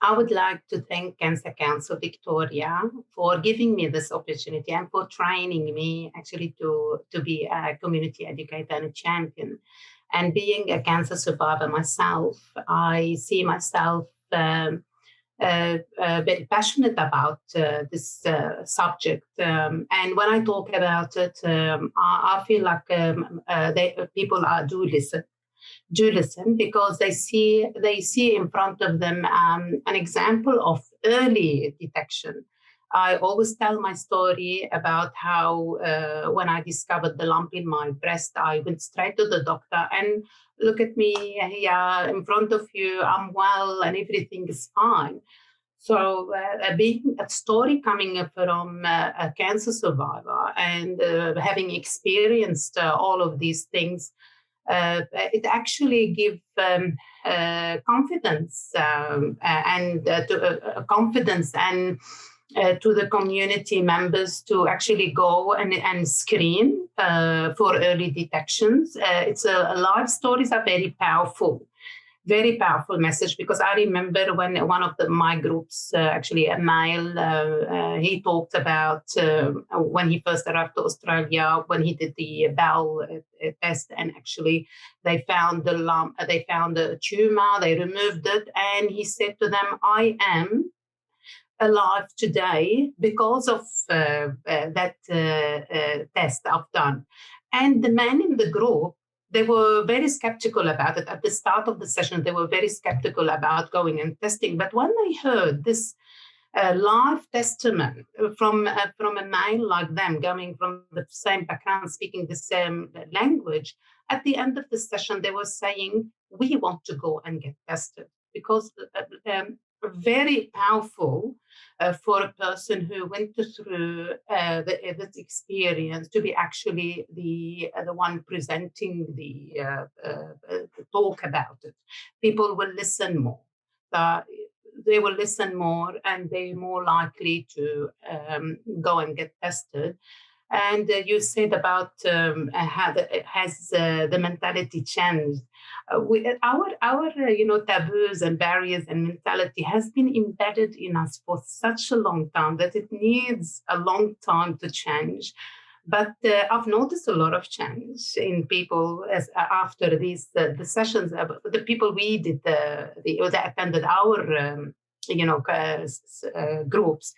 I would like to thank Cancer Council Victoria for giving me this opportunity and for training me actually to be a community educator and a champion. And being a cancer survivor myself, I see myself very passionate about this subject. And when I talk about it, I feel like people do listen because they see in front of them an example of early detection. I always tell my story about how when I discovered the lump in my breast, I went straight to the doctor and look at me, yeah, in front of you, I'm well and everything is fine. So, being a story coming from a cancer survivor and having experienced all of these things, it actually gives confidence and confidence and to the community members to actually go and screen for early detections. It's a live stories are very powerful message because I remember when one of my groups, actually a male, he talked about when he first arrived to Australia, when he did the bowel test, and actually they found the lump, they found a tumor, they removed it, and he said to them, "I am alive today because of that test I've done." And the men in the group, they were very skeptical about it. At the start of the session, they were very skeptical about going and testing. But when they heard this live testament from a male like them, coming from the same background, speaking the same language, at the end of the session, they were saying, "We want to go and get tested," because very powerful for a person who went through this experience to be actually the one presenting the talk about it. People will listen more. Uh, they will listen more and they're more likely to go and get tested. And you said about how has the mentality changed. Our taboos and barriers and mentality has been embedded in us for such a long time that it needs a long time to change. But I've noticed a lot of change in people as after these the sessions. The people we did that attended our groups.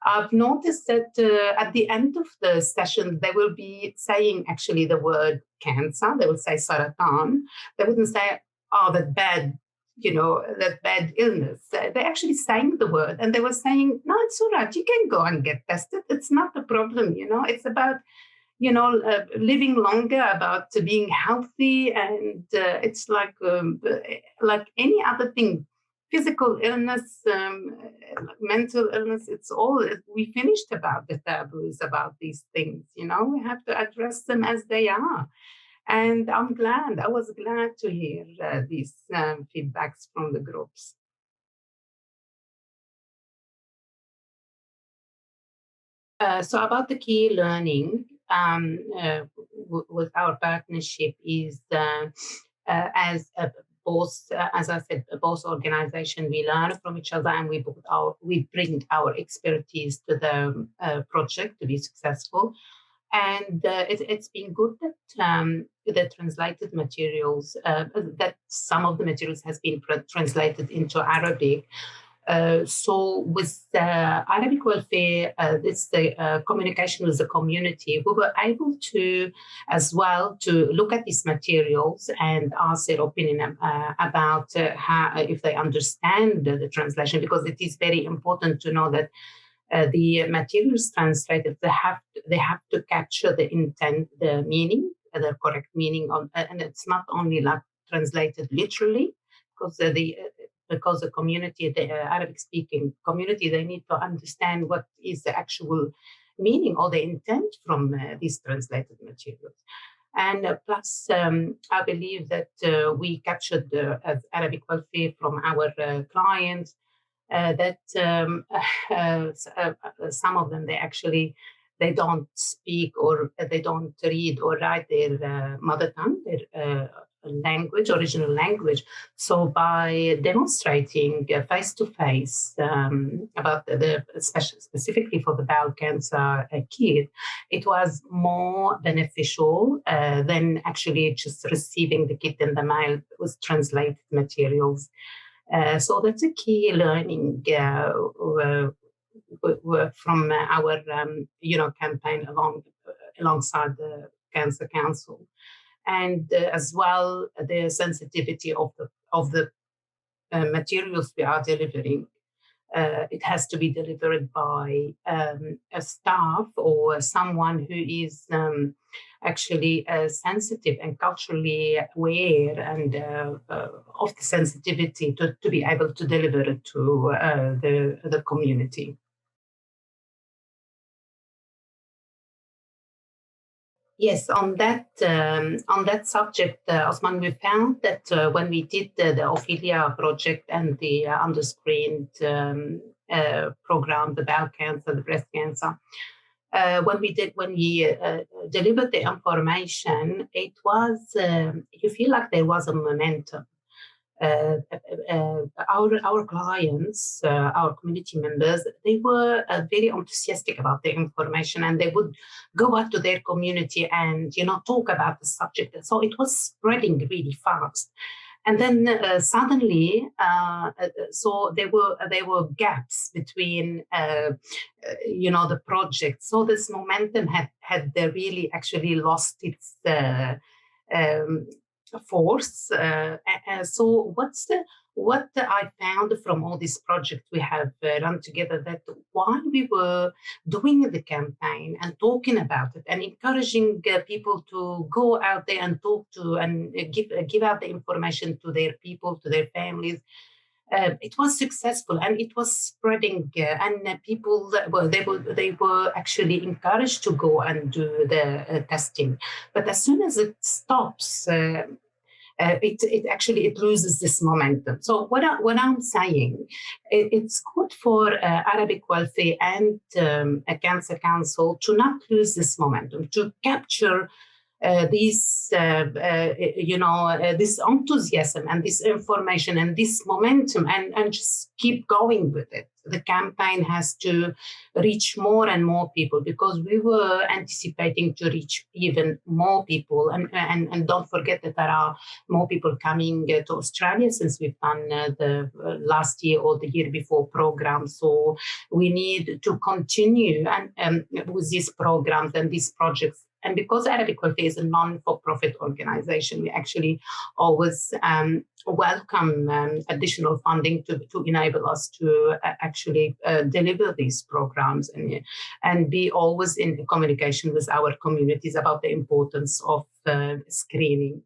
I've noticed that at the end of the session, they will be saying actually the word cancer. They will say saratan. They wouldn't say, "Oh, that bad illness." They actually saying the word and they were saying, "No, it's all right. You can go and get tested. It's not a problem. It's about living longer, about being healthy, and it's like any other thing, physical illness, mental illness. It's all we finished about the taboos about these things. We have to address them as they are." And I was glad to hear these feedbacks from the groups. So about the key learning with our partnership is as both, as I said, both organization, we learn from each other and we bring our expertise to the project to be successful. And it's been good that the translated materials, that some of the materials has been translated into Arabic. So with Arabic welfare, this the communication with the community, we were able to as well to look at these materials and ask their opinion about how if they understand the translation, because it is very important to know that the materials translated they have to capture the intent, the meaning, the correct meaning on, and it's not only like translated literally, because the community, the Arabic speaking community, they need to understand what is the actual meaning or the intent from these translated materials. And plus, I believe that we captured as Arabic welfare from our clients that some of them they don't speak or they don't read or write their mother tongue, their language, original language. So by demonstrating face to face about specifically for the bowel cancer kit, it was more beneficial than actually just receiving the kit in the mail with translated materials. So that's a key learning from our campaign alongside the Cancer Council, and as well the sensitivity of the materials we are delivering. It has to be delivered by a staff or someone who is actually sensitive and culturally aware and of the sensitivity to be able to deliver it to the community. Yes, on that subject, Osman, we found that when we did the Ophelia project and the underscreened program, the bowel cancer, the breast cancer, when we delivered the information, it was you feel like there was a momentum. Our clients, our community members, they were very enthusiastic about the information, and they would go out to their community and talk about the subject. So it was spreading really fast. And then suddenly, so there were gaps between, the project. So this momentum had really actually lost its um, force. So what I found from all these projects we have run together, that while we were doing the campaign and talking about it and encouraging people to go out there and talk to and give out the information to their people, to their families, it was successful and it was spreading, and people they were actually encouraged to go and do the testing. But as soon as it stops, it loses this momentum. So what I'm saying, it's good for Arabic Welfare and a Cancer Council to not lose this momentum, to capture this enthusiasm and this information and this momentum, and just keep going with it. The campaign has to reach more and more people, because we were anticipating to reach even more people. And don't forget that there are more people coming to Australia, since we've done the last year or the year before program. So we need to continue and with these programs and these projects. And because Arabic Welfare is a non-for-profit organization, we actually always welcome additional funding to enable us to actually deliver these programs and be always in communication with our communities about the importance of screening.